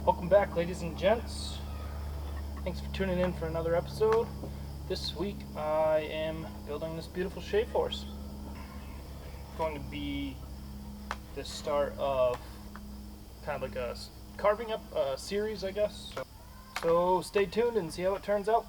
Welcome back, ladies and gents. Thanks for tuning in for another episode. This week I am building this beautiful Shavehorse. Going to be the start of kind of like a carving up series, I guess. So stay tuned and see how it turns out.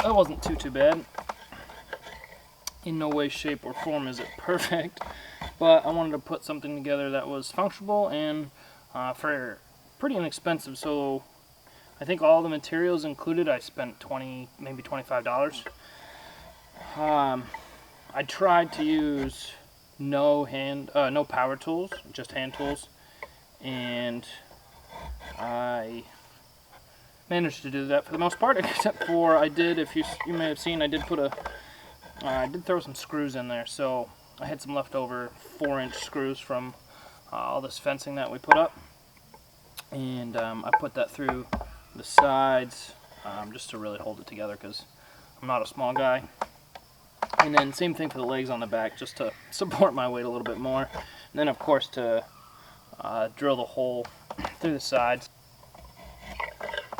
that wasn't too bad. In no way, shape, or form is it perfect, but I wanted to put something together that was functional and for pretty inexpensive. So I think all the materials included, I spent $20, maybe $25. I tried to use no power tools, just hand tools, and I managed to do that for the most part, except for I did, if you may have seen, I did throw some screws in there. So I had some leftover 4-inch screws from all this fencing that we put up, and I put that through the sides just to really hold it together, because I'm not a small guy. And then same thing for the legs on the back, just to support my weight a little bit more. And then of course to drill the hole through the sides.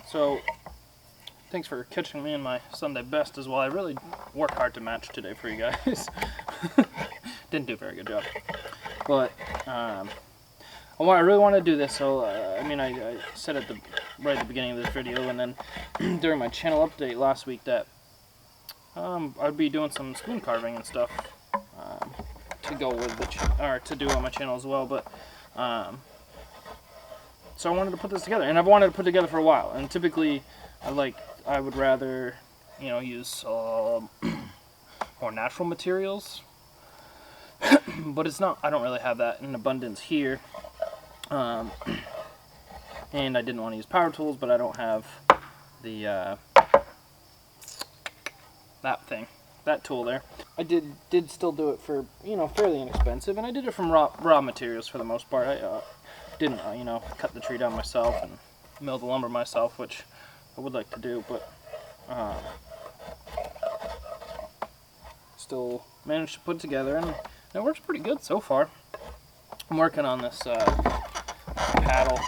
So thanks for catching me in my Sunday best as well. I really worked hard to match today for you guys. Didn't do a very good job. But I really want to do this, so I mean, I said at right at the beginning of this video, and then during my channel update last week, that I'd be doing some spoon carving and stuff to go with to do on my channel as well. But so I wanted to put this together, and I've wanted to put it together for a while. And typically, I would rather, use more natural materials, but it's not. I don't really have that in abundance here. And I didn't want to use power tools, but I don't have the that tool there. I did still do it for, fairly inexpensive, and I did it from raw materials for the most part. I didn't, cut the tree down myself and mill the lumber myself, which I would like to do, but still managed to put it together, and it works pretty good so far. I'm working on this paddle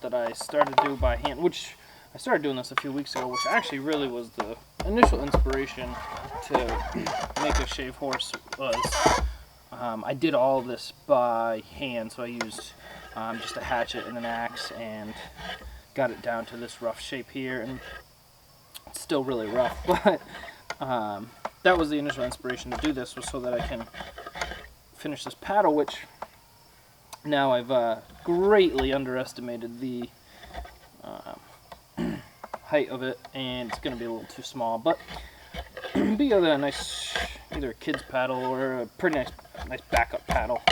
that I started to do by hand, which I started doing this a few weeks ago, which actually really was the initial inspiration to make a Shavehorse. I did all of this by hand, so I used just a hatchet and an axe and got it down to this rough shape here, and it's still really rough, but that was the initial inspiration to do this, was so that I can finish this paddle, which now I've greatly underestimated the height of it, and it's going to be a little too small, but be a nice, either a kid's paddle or a pretty nice backup paddle,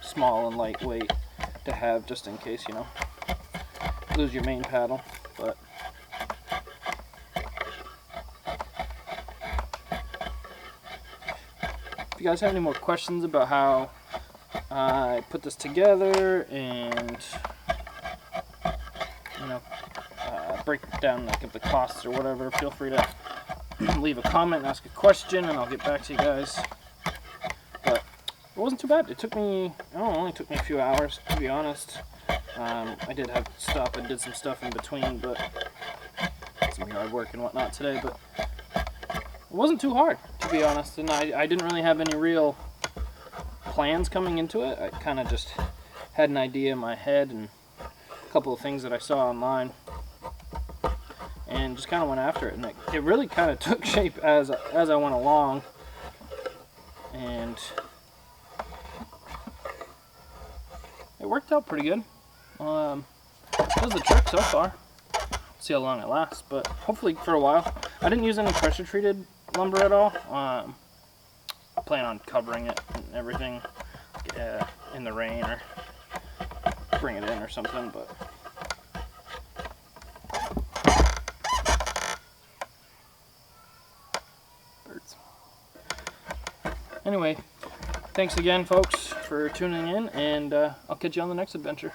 small and lightweight to have just in case, lose your main paddle. But if you guys have any more questions about how I put this together and break down the costs or whatever, feel free to leave a comment and ask a question, and I'll get back to you guys. But it wasn't too bad. It took me, only took me a few hours, to be honest. I did have to stop and did some stuff in between, but some yard work and whatnot today, but it wasn't too hard, to be honest. And I didn't really have any real plans coming into it. I kind of just had an idea in my head and a couple of things that I saw online, and just kind of went after it, and it really kind of took shape as I went along, and it worked out pretty good. Does the trick so far. See how long it lasts, but hopefully for a while. I didn't use any pressure treated lumber at all. I plan on covering it and everything in the rain, or bring it in or something, but anyway, thanks again, folks, for tuning in, and I'll catch you on the next adventure.